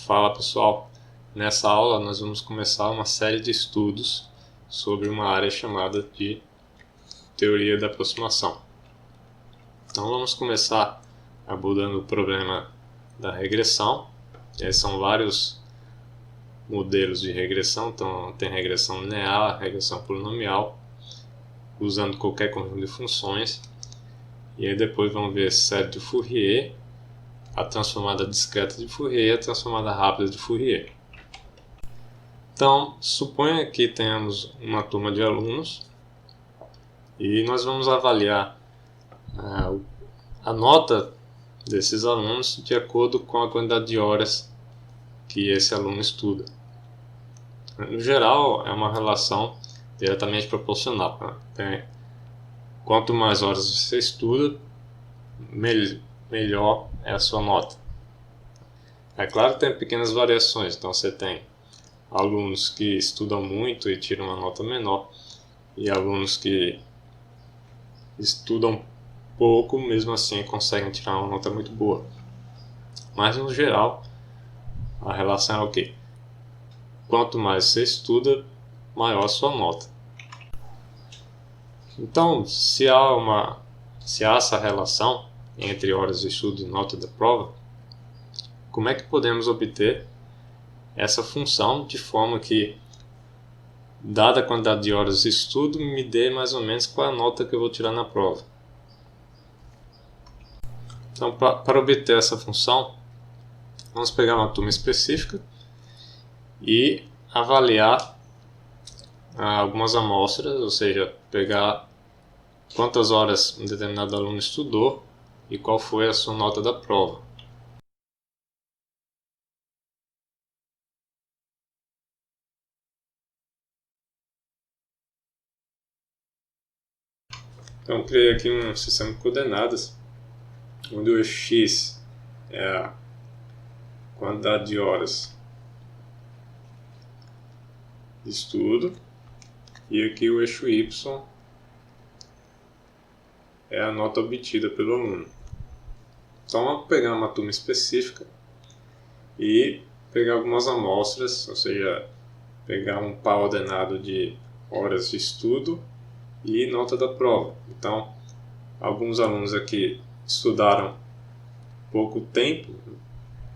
Fala pessoal, nessa aula nós vamos começar uma série de estudos sobre uma área chamada de teoria da aproximação. Então vamos começar abordando o problema da regressão. São vários modelos de regressão, então tem regressão linear, regressão polinomial, usando qualquer conjunto de funções. E aí depois vamos ver série de Fourier, a transformada discreta de Fourier e a transformada rápida de Fourier. Então, suponha que tenhamos uma turma de alunos e nós vamos avaliar a nota desses alunos de acordo com a quantidade de horas que esse aluno estuda. No geral, é uma relação diretamente proporcional. Quanto mais horas você estuda, melhor é a sua nota. É claro que tem pequenas variações, então você tem alunos que estudam muito e tiram uma nota menor, e alunos que estudam pouco, mesmo assim conseguem tirar uma nota muito boa. Mas no geral, a relação é o quê? Quanto mais você estuda, maior a sua nota. Então, se há essa relação entre horas de estudo e nota da prova, como é que podemos obter essa função de forma que, dada a quantidade de horas de estudo, me dê mais ou menos qual é a nota que eu vou tirar na prova? Então, para obter essa função, vamos pegar uma turma específica e avaliar algumas amostras, ou seja, pegar quantas horas um determinado aluno estudou e qual foi a sua nota da prova. Então, criei aqui um sistema de coordenadas, onde o eixo x é a quantidade de horas de estudo e aqui o eixo y é a nota obtida pelo aluno. Então vamos pegar uma turma específica e pegar algumas amostras, ou seja, pegar um par ordenado de horas de estudo e nota da prova. Então, alguns alunos aqui estudaram pouco tempo,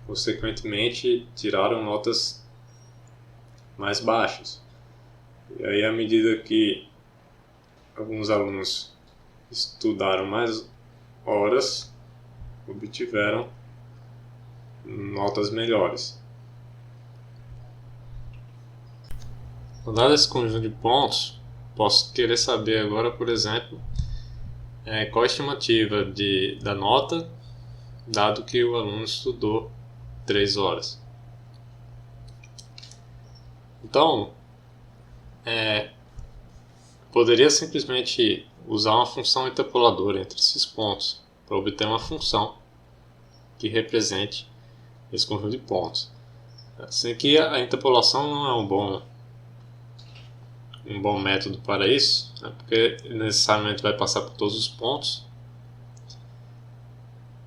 consequentemente tiraram notas mais baixas. E aí, à medida que alguns alunos estudaram mais horas, obtiveram notas melhores. Dado esse conjunto de pontos, posso querer saber agora, por exemplo, qual a estimativa da nota, dado que o aluno estudou 3 horas. Então, poderia simplesmente usar uma função interpoladora entre esses pontos para obter uma função que represente esse conjunto de pontos. Assim que a interpolação não é um bom método para isso, porque necessariamente vai passar por todos os pontos.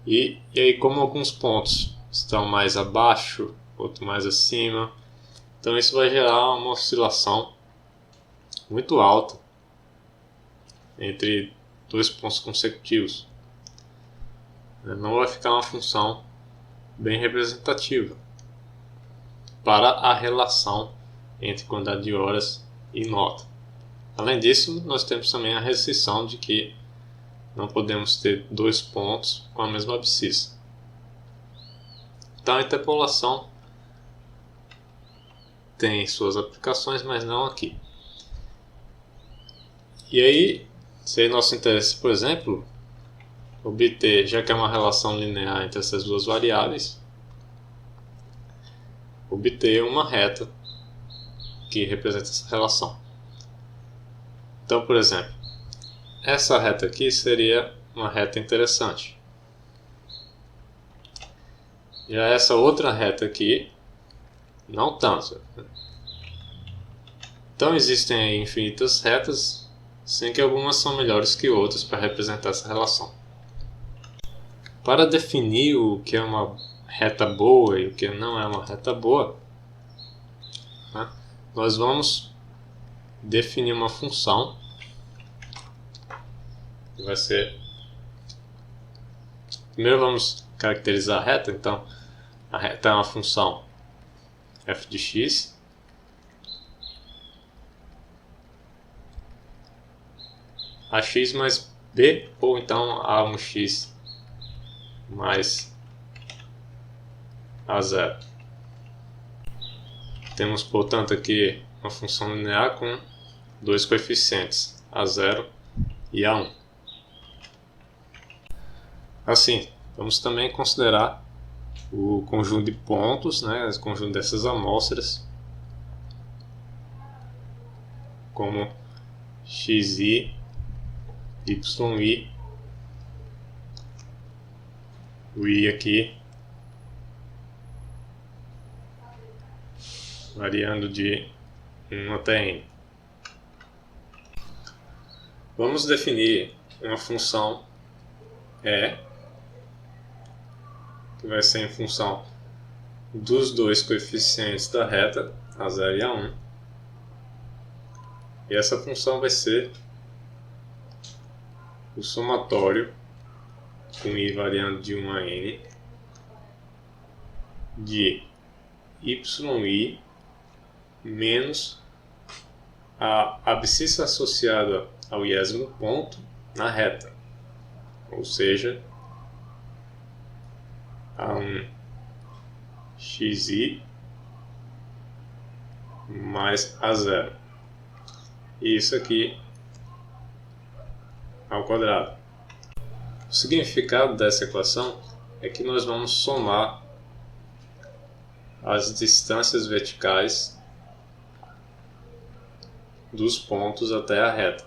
E aí, como alguns pontos estão mais abaixo, outros mais acima, então isso vai gerar uma oscilação muito alta entre dois pontos consecutivos. Não vai ficar uma função bem representativa para a relação entre quantidade de horas e nota. Além disso, nós temos também a restrição de que não podemos ter dois pontos com a mesma abscissa. Então a interpolação tem suas aplicações, mas não aqui. E aí, se nosso interesse, por exemplo, obter, já que é uma relação linear entre essas duas variáveis, obter uma reta que representa essa relação. Então, por exemplo, essa reta aqui seria uma reta interessante. Já essa outra reta aqui, não tanto. Então existem infinitas retas, sendo que algumas são melhores que outras para representar essa relação. Para definir o que é uma reta boa e o que não é uma reta boa, né, nós vamos definir uma função que vai ser... Primeiro vamos caracterizar a reta. Então a reta é uma função f de x ax mais b, ou então a1x mais a0. Temos, portanto, aqui uma função linear com dois coeficientes, a0 e a1. Assim, vamos também considerar o conjunto de pontos, né, o conjunto dessas amostras, como xi, yi, o i aqui variando de 1 até n. Vamos definir uma função E, que vai ser em função dos dois coeficientes da reta, a0 e a1. E essa função vai ser o somatório, com i variando de 1 a n, de yi menos a abscissa associada ao iésimo ponto na reta, ou seja, a1xi mais a0. E isso aqui ao quadrado. O significado dessa equação é que nós vamos somar as distâncias verticais dos pontos até a reta.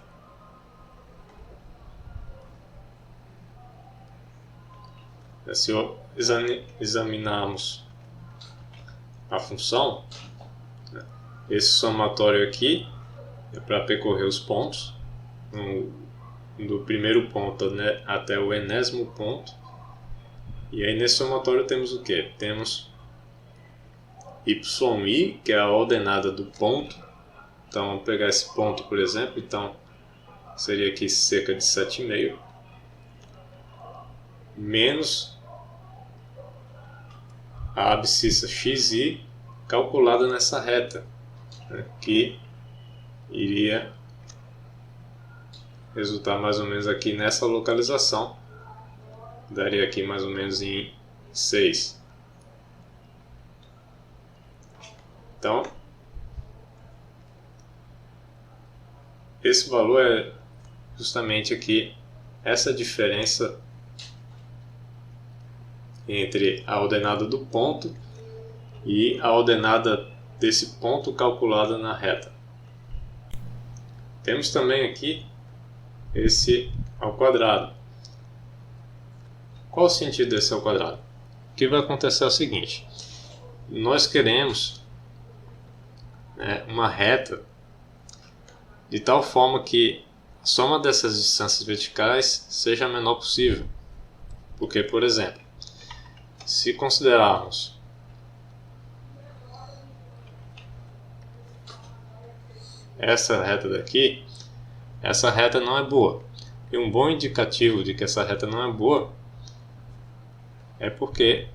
Se examinarmos a função, esse somatório aqui é para percorrer os pontos, do primeiro ponto até o enésimo ponto. E aí nesse somatório temos o que? Temos yi, que é a ordenada do ponto. Então vamos pegar esse ponto, por exemplo, então seria aqui cerca de 7,5, menos a abscissa xi calculada nessa reta, né, que iria resultar mais ou menos aqui nessa localização, daria aqui mais ou menos em 6. Então, esse valor é justamente aqui essa diferença entre a ordenada do ponto e a ordenada desse ponto calculada na reta. Temos também aqui esse ao quadrado. Qual o sentido desse ao quadrado? O que vai acontecer é o seguinte: nós queremos, né, uma reta de tal forma que a soma dessas distâncias verticais seja a menor possível. Porque, por exemplo, se considerarmos essa reta daqui, essa reta não é boa. E um bom indicativo de que essa reta não é boa é porque,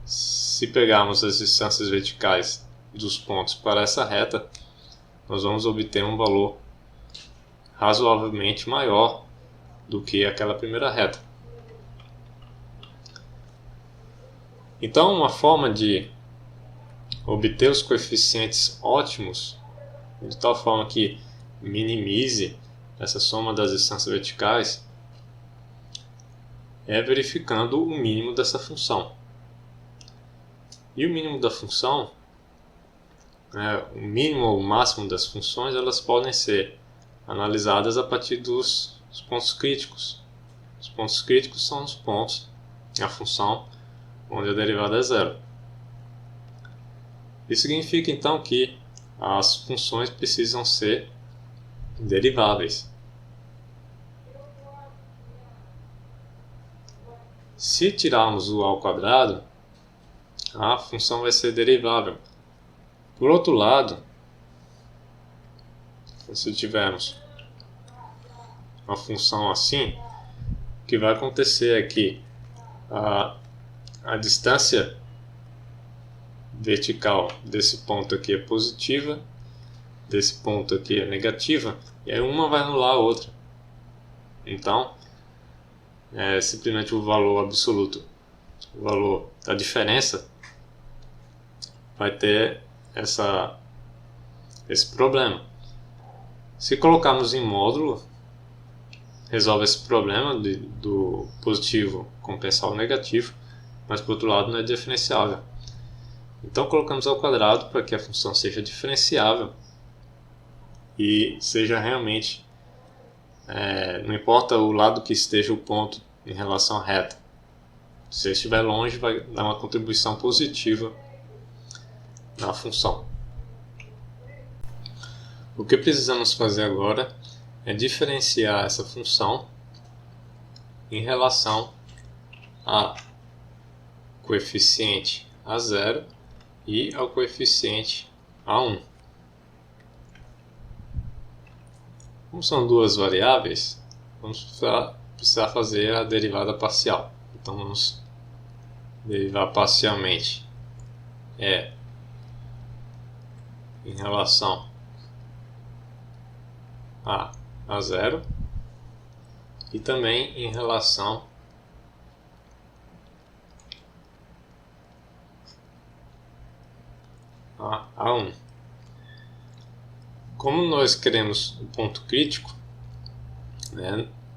se pegarmos as distâncias verticais dos pontos para essa reta, nós vamos obter um valor razoavelmente maior do que aquela primeira reta. Então, uma forma de obter os coeficientes ótimos, de tal forma que minimize essa soma das distâncias verticais, é verificando o mínimo dessa função. E o mínimo da função, o mínimo ou o máximo das funções, elas podem ser analisadas a partir dos pontos críticos. Os pontos críticos são os pontos, a função onde a derivada é zero. Isso significa então que as funções precisam ser deriváveis. Se tirarmos o ao quadrado, a função vai ser derivável. Por outro lado, se tivermos uma função assim, o que vai acontecer é que a distância vertical desse ponto aqui é positiva, desse ponto aqui é negativa, e aí uma vai anular a outra. Então, simplesmente o valor absoluto, o valor da diferença, vai ter esse problema. Se colocarmos em módulo, resolve esse problema do positivo compensar o negativo, mas por outro lado não é diferenciável. Então colocamos ao quadrado para que a função seja diferenciável e seja realmente, não importa o lado que esteja o ponto em relação à reta. Se estiver longe, vai dar uma contribuição positiva na função. O que precisamos fazer agora é diferenciar essa função em relação ao coeficiente A0 e ao coeficiente A1. Como são duas variáveis, vamos precisar fazer a derivada parcial. Então vamos derivar parcialmente em relação a A0 e também em relação a A1. Como nós queremos o ponto crítico,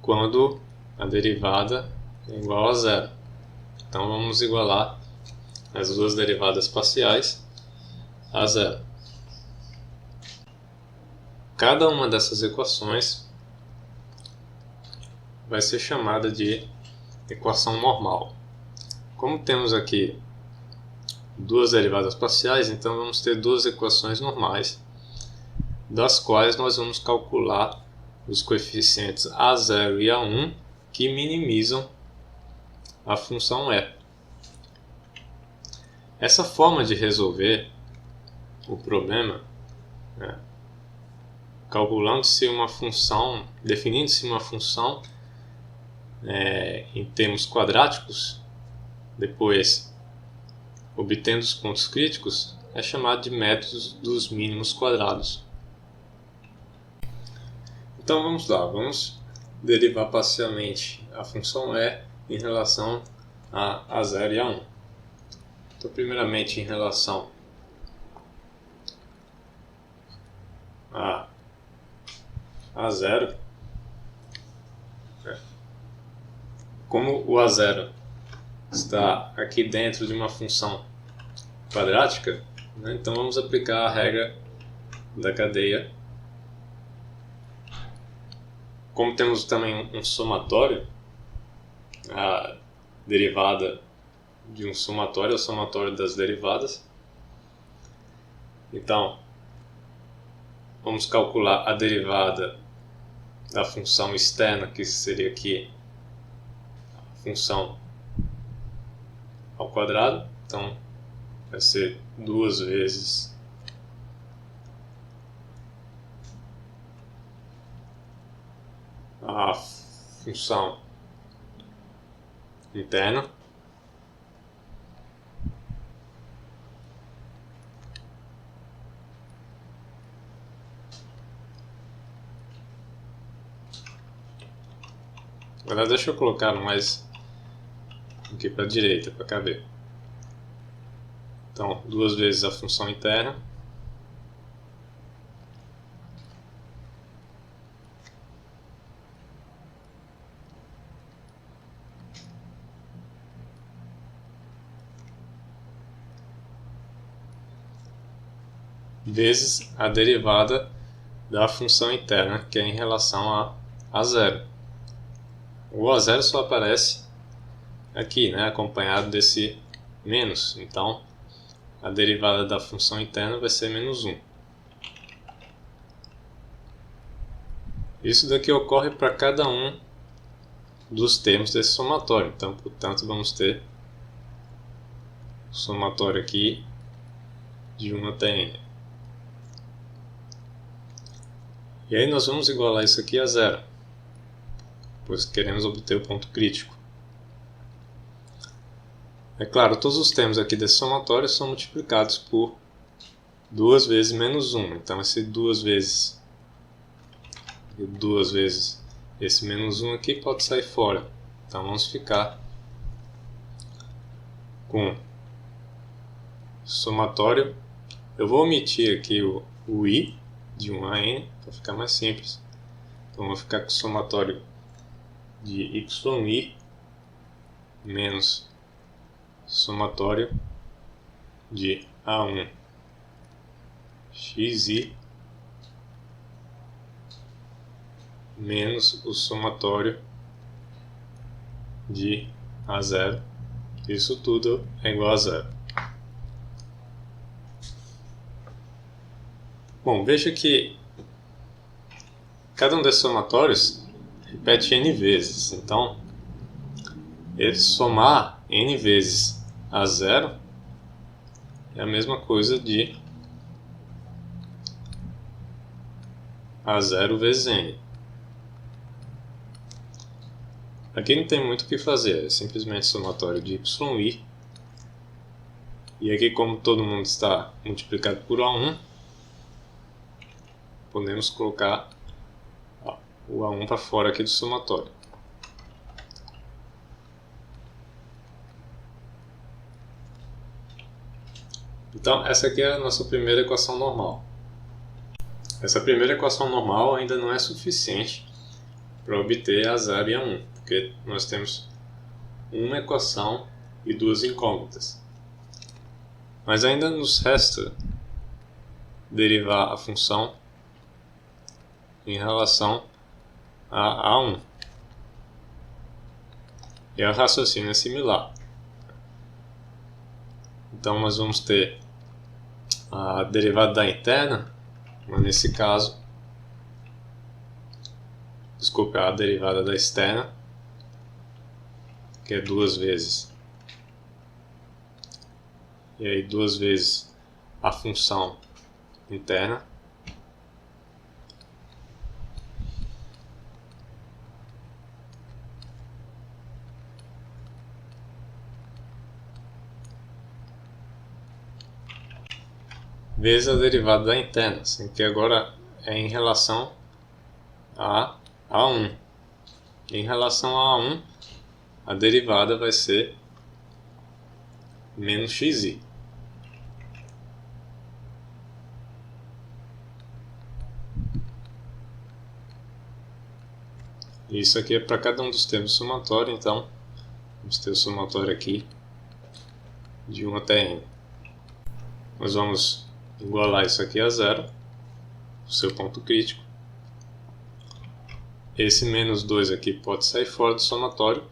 quando a derivada é igual a zero. Então vamos igualar as duas derivadas parciais a zero. Cada uma dessas equações vai ser chamada de equação normal. Como temos aqui duas derivadas parciais, então vamos ter duas equações normais, das quais nós vamos calcular os coeficientes A0 e A1 que minimizam a função e. Essa forma de resolver o problema, calculando-se uma função, definindo-se uma função em termos quadráticos, depois obtendo os pontos críticos, é chamado de método dos mínimos quadrados. Então vamos lá, vamos derivar parcialmente a função e em relação a A0 e A1. Então primeiramente em relação a A0, como o A0 está aqui dentro de uma função quadrática, então vamos aplicar a regra da cadeia. Como temos também um somatório, a derivada de um somatório é o somatório das derivadas. Então, vamos calcular a derivada da função externa, que seria aqui a função ao quadrado. Então, vai ser 2 vezes a função interna agora deixa eu colocar mais aqui para a direita para caber. Então 2 vezes a função interna vezes a derivada da função interna, que é em relação a zero. O A0 só aparece aqui, acompanhado desse menos. Então, a derivada da função interna vai ser menos 1. Isso daqui ocorre para cada um dos termos desse somatório. Então, portanto, vamos ter somatório aqui de 1 até n. E aí nós vamos igualar isso aqui a zero, pois queremos obter o ponto crítico. É claro, todos os termos aqui desse somatório são multiplicados por 2 vezes menos 1. Então esse 2 vezes esse menos 1 aqui pode sair fora. Então vamos ficar com somatório. Eu vou omitir aqui o i de 1 a n para ficar mais simples. Então vou ficar com o somatório de yi menos somatório de a1 xi menos o somatório de a0. Isso tudo é igual a zero. Bom, veja que cada um desses somatórios repete n vezes. Então, ele somar n vezes a zero é a mesma coisa de a0 vezes n. Aqui não tem muito o que fazer, é simplesmente somatório de yi. E aqui, como todo mundo está multiplicado por a1, podemos colocar o a1 para fora aqui do somatório. Então, essa aqui é a nossa primeira equação normal. Essa primeira equação normal ainda não é suficiente para obter a 0 e a 1, porque nós temos uma equação e duas incógnitas. Mas ainda nos resta derivar a função em relação a A1. E o raciocínio é similar. Então nós vamos ter a derivada da interna, mas nesse caso, desculpe, a derivada da externa, que é 2 vezes. E aí 2 vezes a função interna. Vezes a derivada da interna, assim, que agora é em relação a A1. Em relação a A1, a derivada vai ser menos xi. Isso aqui é para cada um dos termos do somatório, então vamos ter o somatório aqui de 1 até n. Nós vamos igualar isso aqui a zero, o seu ponto crítico. Esse menos 2 aqui pode sair fora do somatório.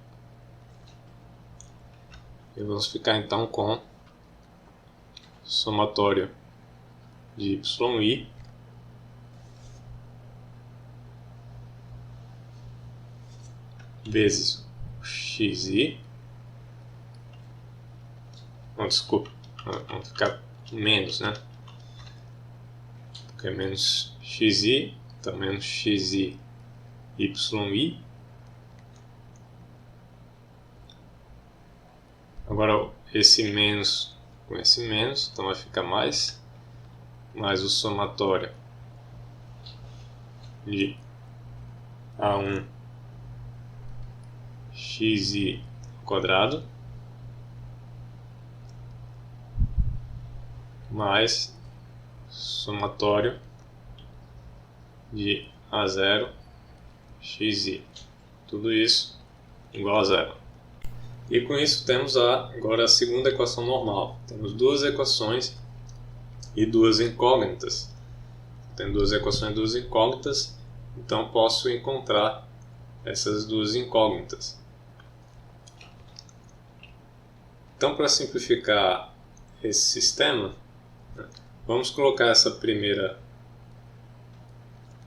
E vamos ficar então com somatório de yi vezes xi. Não, desculpa, vamos ficar menos, né? Porque é menos xi, então menos xi yi. Agora esse menos com esse menos, então vai ficar mais o somatório de A1 xi quadrado mais somatório de A0 xi. Tudo isso igual a zero. E com isso temos agora a segunda equação normal. Temos duas equações e duas incógnitas. Tem duas equações e duas incógnitas, então posso encontrar essas duas incógnitas. Então, para simplificar esse sistema, vamos colocar essa primeira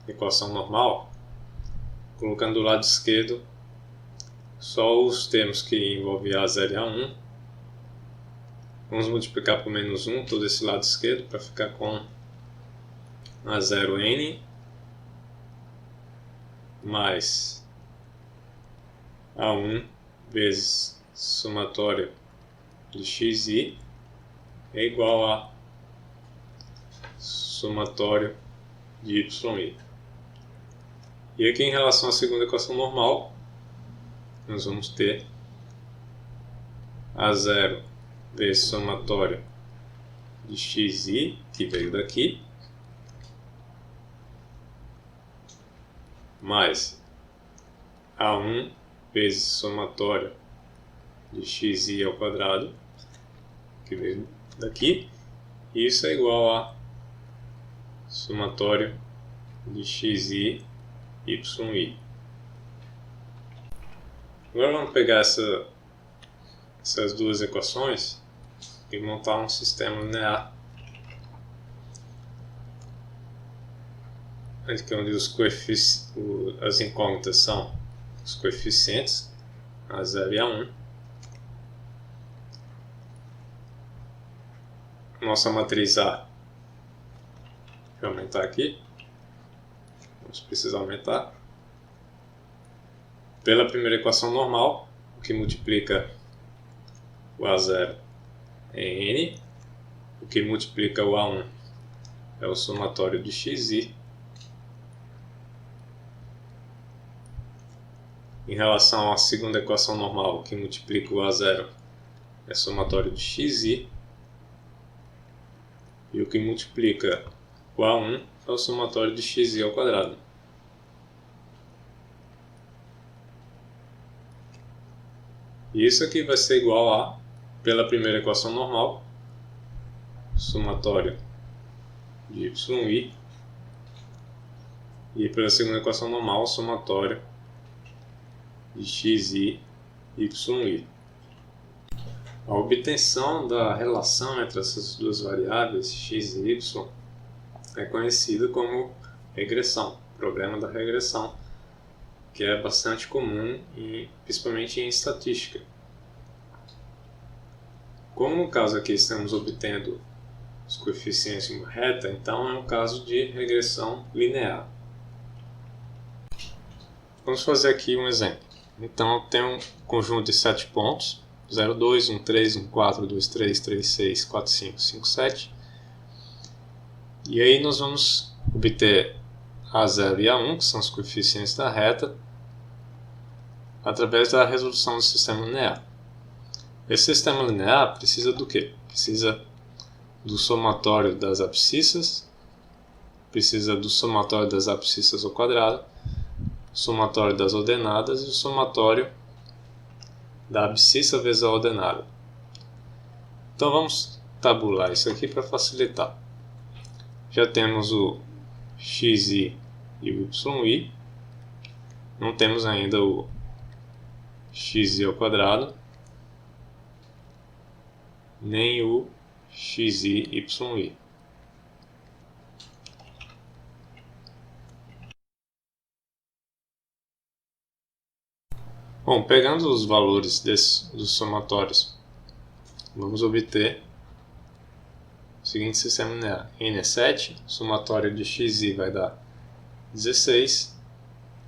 equação normal, colocando do lado esquerdo só os termos que envolvem A0 e A1, Vamos multiplicar por menos 1 todo esse lado esquerdo para ficar com A0n mais A1 vezes somatório de xi é igual a somatório de yi. E aqui em relação à segunda equação normal, nós vamos ter A0 vezes somatório de xi, que veio daqui, mais A1 vezes somatório de xi ao quadrado, que veio daqui, e isso é igual a somatório de xi yi. Agora vamos pegar essas duas equações e montar um sistema linear, aqui onde as incógnitas são os coeficientes A0 e A1. Nossa matriz A, vou aumentar aqui, vamos precisar aumentar, pela primeira equação normal, o que multiplica o A0 é n, o que multiplica o A1 é o somatório de xi. Em relação à segunda equação normal, o que multiplica o A0 é somatório de xi, e o que multiplica o A1 é o somatório de xi ao quadrado. E isso aqui vai ser igual a, pela primeira equação normal, somatório de yi, e pela segunda equação normal, somatório de xi yi. A obtenção da relação entre essas duas variáveis, x e y, é conhecida como regressão, problema da regressão, que é bastante comum, principalmente em estatística. Como no caso aqui estamos obtendo os coeficientes em uma reta, então é um caso de regressão linear. Vamos fazer aqui um exemplo. Então eu tenho um conjunto de 7 pontos, 0, 2, 1, 3, 1, 4, 2, 3, 3, 6, 4, 5, 5, 7. E aí nós vamos obter A0 e A1, que são os coeficientes da reta, através da resolução do sistema linear. Esse sistema linear precisa do quê? Precisa do somatório das abscissas, precisa do somatório das abscissas ao quadrado, somatório das ordenadas e o somatório da abscissa vezes a ordenada. Então vamos tabular isso aqui para facilitar. Já temos o xi e o yi, não temos ainda o xi ao quadrado, nem o xi yi. Bom, pegando os valores dos somatórios, vamos obter o seguinte sistema linear. N é 7, somatório de xi vai dar 16,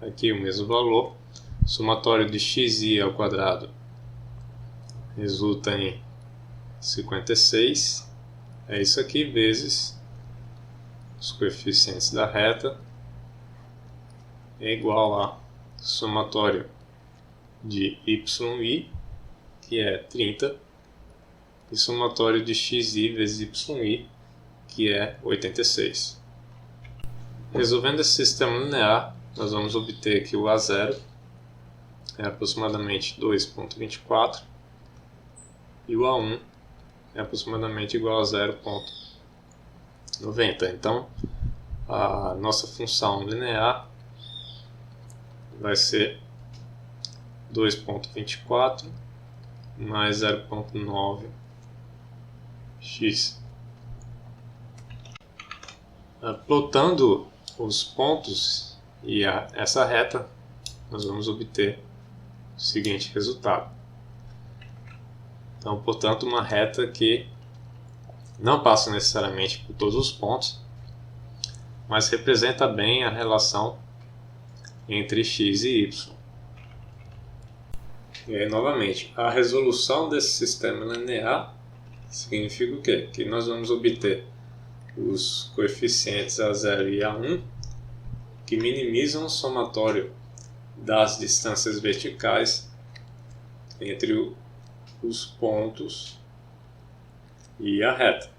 aqui o mesmo valor, somatório de xi ao quadrado resulta em 56, é isso aqui, vezes os coeficientes da reta, é igual a somatório de yi, que é 30, e somatório de xi vezes yi, que é 86. Resolvendo esse sistema linear, nós vamos obter que o A0 é aproximadamente 2,24 e o A1 é aproximadamente igual a 0,90. Então, a nossa função linear vai ser 2,24 mais 0,9x. Plotando os pontos e essa reta, nós vamos obter o seguinte resultado. Então, portanto, uma reta que não passa necessariamente por todos os pontos, mas representa bem a relação entre x e y. E aí, novamente, a resolução desse sistema linear significa o quê? Que nós vamos obter os coeficientes A0 e A1 que minimizam o somatório das distâncias verticais entre os pontos e a reta.